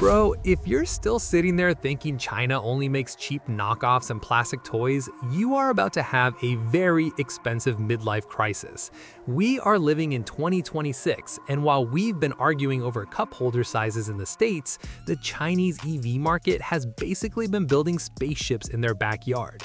Bro, if you're still sitting there thinking China only makes cheap knockoffs and plastic toys, you are about to have a very expensive midlife crisis. We are living in 2026, and while we've been arguing over cup holder sizes in the States, the Chinese EV market has basically been building spaceships in their backyard.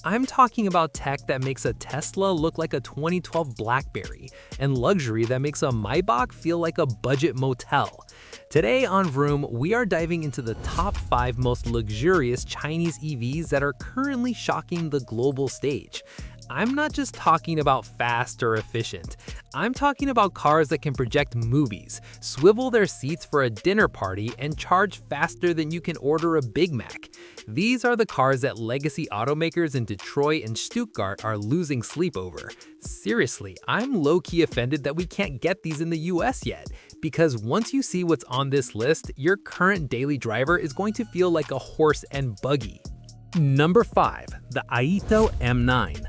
I'm talking about tech that makes a Tesla look like a 2012 BlackBerry, and luxury that makes a Maybach feel like a budget motel. Today on Vroom, we are diving into the top 5 most luxurious Chinese EVs that are currently shocking the global stage. I'm not just talking about fast or efficient. I'm talking about cars that can project movies, swivel their seats for a dinner party, and charge faster than you can order a Big Mac. These are the cars that legacy automakers in Detroit and Stuttgart are losing sleep over. Seriously, I'm low-key offended that we can't get these in the US yet, because once you see what's on this list, your current daily driver is going to feel like a horse and buggy. Number 5. The Ayito M9.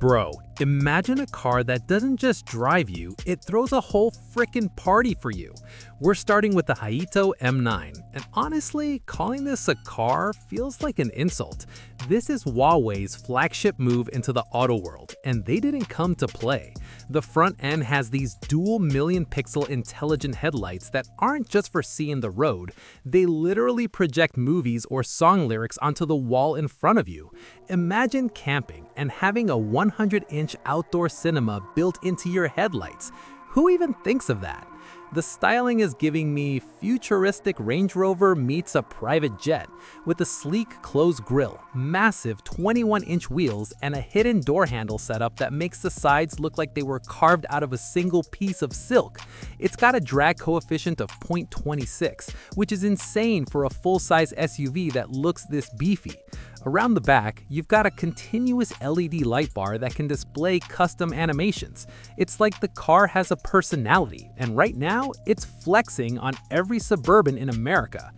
Bro, imagine a car that doesn't just drive you, it throws a whole frickin' party for you. We're starting with the Ayito M9, and honestly, calling this a car feels like an insult. This is Huawei's flagship move into the auto world, and they didn't come to play. The front end has these dual million-pixel intelligent headlights that aren't just for seeing the road, they literally project movies or song lyrics onto the wall in front of you. Imagine camping and having a 100-inch outdoor cinema built into your headlights. Who even thinks of that? The styling is giving me futuristic Range Rover meets a private jet, with a sleek closed grille, massive 21-inch wheels, and a hidden door handle setup that makes the sides look like they were carved out of a single piece of silk. It's got a drag coefficient of 0.26, which is insane for a full-size SUV that looks this beefy. Around the back, you've got a continuous LED light bar that can display custom animations. It's like the car has a personality, and right now, it's flexing on every Suburban in America.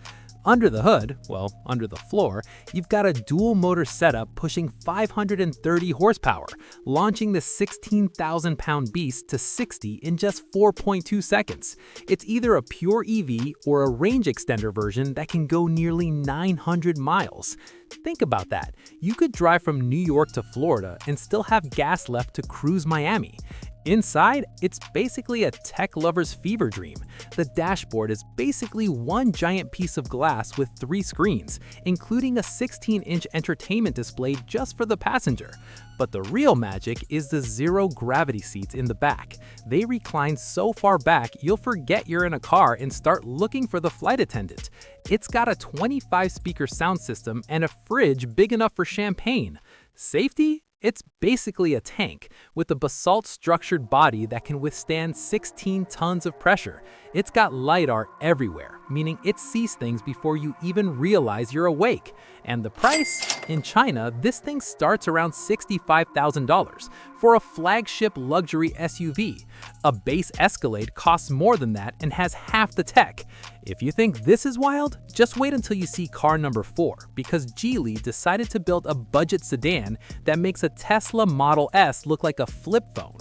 Under the hood, well, under the floor, you've got a dual motor setup pushing 530 horsepower, launching the 16,000-pound beast to 60 in just 4.2 seconds. It's either a pure EV or a range extender version that can go nearly 900 miles. Think about that. You could drive from New York to Florida and still have gas left to cruise Miami. Inside, it's basically a tech lover's fever dream. The dashboard is basically one giant piece of glass with 3 screens, including a 16-inch entertainment display just for the passenger. But the real magic is the zero-gravity seats in the back. They recline so far back, you'll forget you're in a car and start looking for the flight attendant. It's got a 25-speaker sound system and a fridge big enough for champagne. Safety? It's basically a tank, with a basalt-structured body that can withstand 16 tons of pressure. It's got LiDAR everywhere, meaning it sees things before you even realize you're awake. And the price? In China, this thing starts around $65,000 for a flagship luxury SUV. A base Escalade costs more than that and has half the tech. If you think this is wild, just wait until you see car number 4, because Geely decided to build a budget sedan that makes a Tesla Model S look like a flip phone.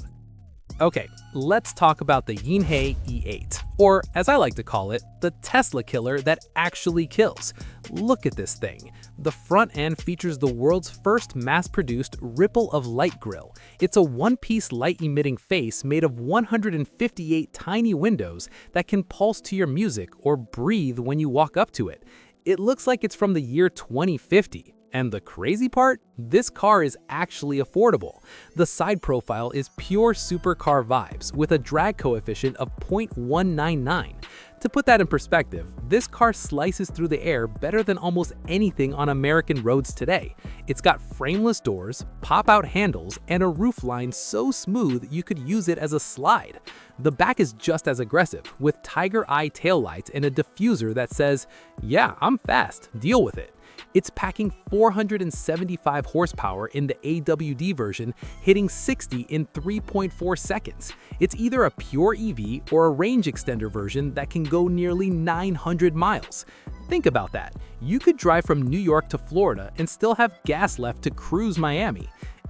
Okay, let's talk about the Yinhe E8, or as I like to call it, the Tesla killer that actually kills. Look at this thing. The front end features the world's first mass-produced ripple of light grille. It's a one-piece light-emitting face made of 158 tiny windows that can pulse to your music or breathe when you walk up to it. It looks like it's from the year 2050. And the crazy part? This car is actually affordable. The side profile is pure supercar vibes with a drag coefficient of 0.199. To put that in perspective, this car slices through the air better than almost anything on American roads today. It's got frameless doors, pop-out handles, and a roofline so smooth you could use it as a slide. The back is just as aggressive, with tiger eye taillights and a diffuser that says, "Yeah, I'm fast, deal with it." It's packing 475 horsepower in the AWD version, hitting 60 in 3.4 seconds. It's either a pure EV or a range extender version that can go nearly 900 miles. Think about that. You could drive from New York to Florida and still have gas left to cruise Miami.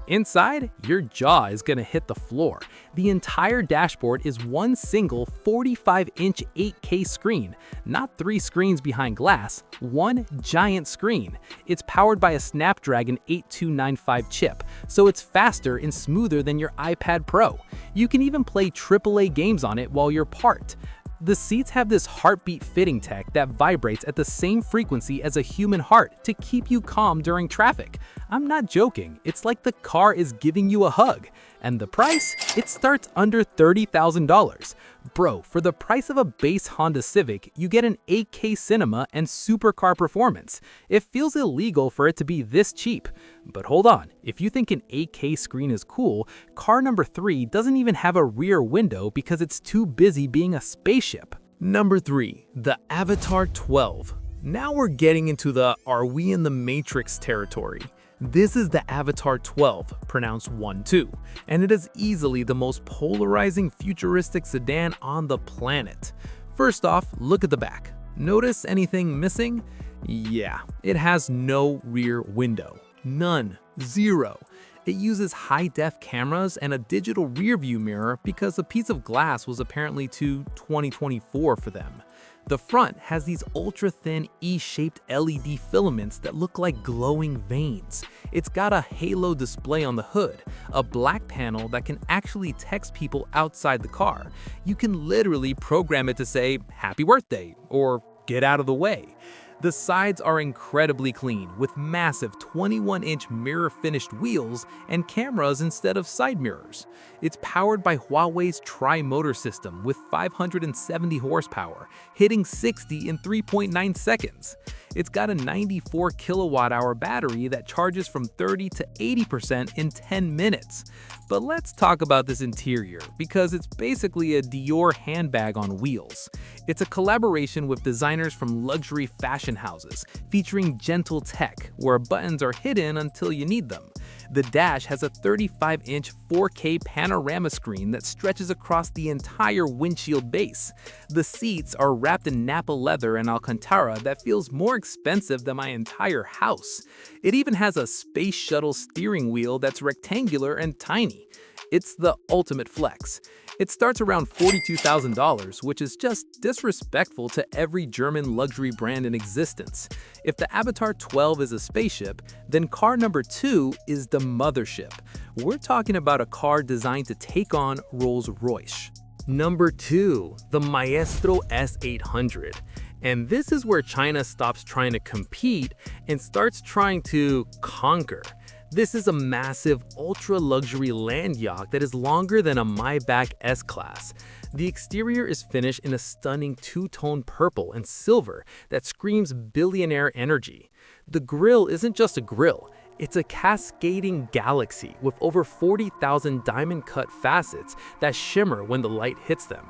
Inside, your jaw is gonna hit the floor. The entire dashboard is one single 45-inch 8K screen, not 3 screens behind glass, one giant screen. It's powered by a Snapdragon 8295 chip, so it's faster and smoother than your iPad Pro. You can even play AAA games on it while you're parked. The seats have this heartbeat fitting tech that vibrates at the same frequency as a human heart to keep you calm during traffic. I'm not joking, it's like the car is giving you a hug. And the price? It starts under $30,000. Bro, for the price of a base Honda Civic, you get an 8K cinema and supercar performance. It feels illegal for it to be this cheap. But hold on, if you think an 8K screen is cool, car number 3 doesn't even have a rear window because it's too busy being a spaceship. Number 3, the Avatr 12. Now we're getting into the "are we in the Matrix" territory. This is the Avatr 12, pronounced 1-2, and it is easily the most polarizing futuristic sedan on the planet. First off, look at the back. Notice anything missing? Yeah, it has no rear window. None. Zero. It uses high-def cameras and a digital rearview mirror because a piece of glass was apparently too 2024 for them. The front has these ultra-thin E-shaped LED filaments that look like glowing veins. It's got a halo display on the hood, a black panel that can actually text people outside the car. You can literally program it to say, "Happy birthday," or "Get out of the way." The sides are incredibly clean, with massive 21-inch mirror-finished wheels and cameras instead of side mirrors. It's powered by Huawei's tri-motor system with 570 horsepower, hitting 60 in 3.9 seconds. It's got a 94 kilowatt-hour battery that charges from 30 to 80% in 10 minutes. But let's talk about this interior, because it's basically a Dior handbag on wheels. It's a collaboration with designers from luxury fashion houses, featuring gentle tech where buttons are hidden until you need them. The dash has a 35-inch 4K panorama screen that stretches across the entire windshield base. The seats are wrapped in Napa leather and Alcantara that feels more expensive than my entire house. It even has a space shuttle steering wheel that's rectangular and tiny. It's the ultimate flex. It starts around $42,000, which is just disrespectful to every German luxury brand in existence. If the Avatr 12 is a spaceship, then car number 2 is the mothership. We're talking about a car designed to take on Rolls-Royce. Number 2, the Maextro S800. And this is where China stops trying to compete and starts trying to conquer. This is a massive, ultra-luxury land yacht that is longer than a Maybach S-Class. The exterior is finished in a stunning two-tone purple and silver that screams billionaire energy. The grille isn't just a grille, it's a cascading galaxy with over 40,000 diamond-cut facets that shimmer when the light hits them.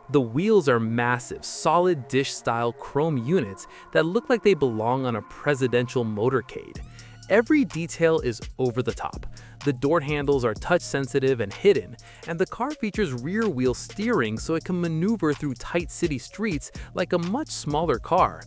The wheels are massive, solid dish-style chrome units that look like they belong on a presidential motorcade. Every detail is over the top. The door handles are touch-sensitive and hidden, and the car features rear-wheel steering so it can maneuver through tight city streets like a much smaller car.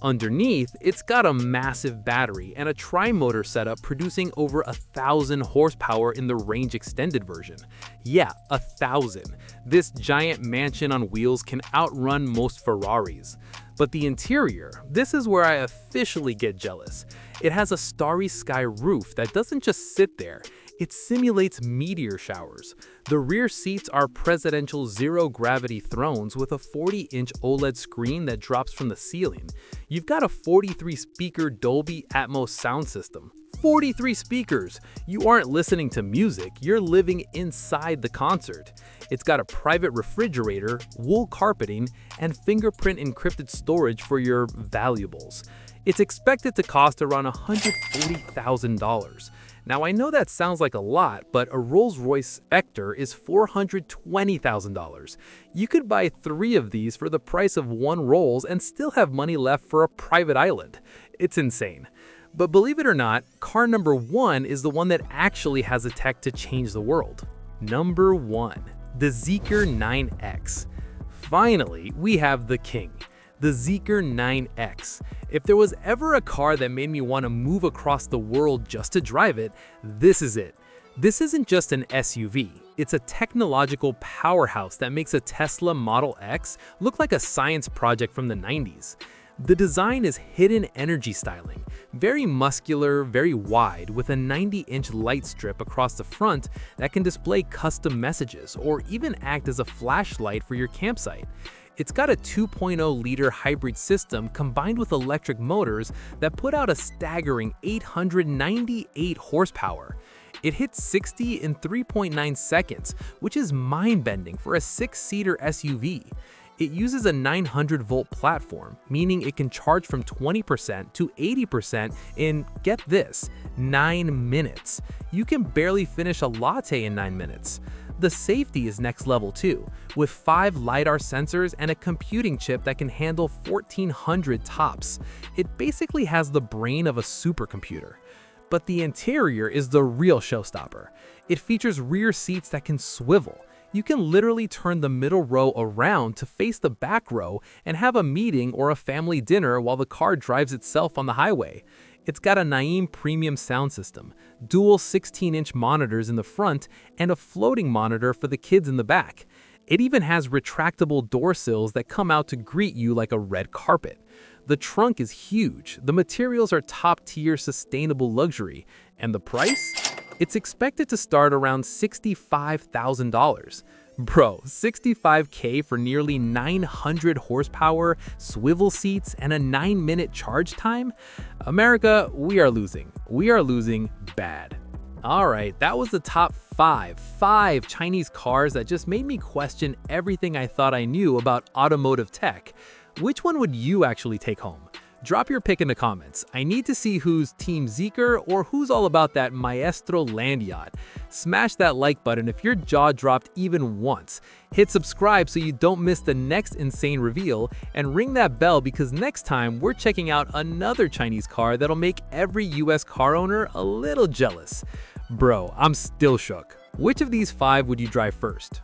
Underneath, it's got a massive battery and a tri-motor setup producing over 1,000 horsepower in the range-extended version. Yeah, 1,000. This giant mansion on wheels can outrun most Ferraris. But the interior, this is where I officially get jealous. It has a starry sky roof that doesn't just sit there, it simulates meteor showers. The rear seats are presidential zero-gravity thrones with a 40-inch OLED screen that drops from the ceiling. You've got a 43-speaker Dolby Atmos sound system. 43 speakers! You aren't listening to music, you're living inside the concert. It's got a private refrigerator, wool carpeting, and fingerprint encrypted storage for your valuables. It's expected to cost around $140,000. Now I know that sounds like a lot, but a Rolls-Royce Spectre is $420,000. You could buy 3 of these for the price of one Rolls and still have money left for a private island. It's insane. But believe it or not, car number 1 is the one that actually has the tech to change the world. Number 1, the Zeekr 9X. Finally, we have the king, the Zeekr 9X. If there was ever a car that made me want to move across the world just to drive it, this is it. This isn't just an SUV, it's a technological powerhouse that makes a Tesla Model X look like a science project from the 90s. The design is hidden energy styling, very muscular, very wide, with a 90-inch light strip across the front that can display custom messages or even act as a flashlight for your campsite. It's got a 2.0-liter hybrid system combined with electric motors that put out a staggering 898 horsepower. It hits 60 in 3.9 seconds, which is mind-bending for a 6-seater SUV. It uses a 900-volt platform, meaning it can charge from 20% to 80% in, get this, 9 minutes. You can barely finish a latte in 9 minutes. The safety is next level too, with 5 LiDAR sensors and a computing chip that can handle 1,400 TOPS. It basically has the brain of a supercomputer. But the interior is the real showstopper. It features rear seats that can swivel. You can literally turn the middle row around to face the back row and have a meeting or a family dinner while the car drives itself on the highway. It's got a Naeem premium sound system, dual 16-inch monitors in the front, and a floating monitor for the kids in the back. It even has retractable door sills that come out to greet you like a red carpet. The trunk is huge, the materials are top-tier sustainable luxury, and the price? It's expected to start around $65,000. Bro, $65K for nearly 900 horsepower, swivel seats, and a 9-minute charge time? America, we are losing. We are losing bad. Alright, that was the top 5 Chinese cars that just made me question everything I thought I knew about automotive tech. Which one would you actually take home? Drop your pick in the comments. I need to see who's Team Zeekr or who's all about that Maestro land yacht. Smash that like button if your jaw dropped even once. Hit subscribe so you don't miss the next insane reveal, and ring that bell because next time we're checking out another Chinese car that'll make every US car owner a little jealous. Bro, I'm still shook. Which of these 5 would you drive first?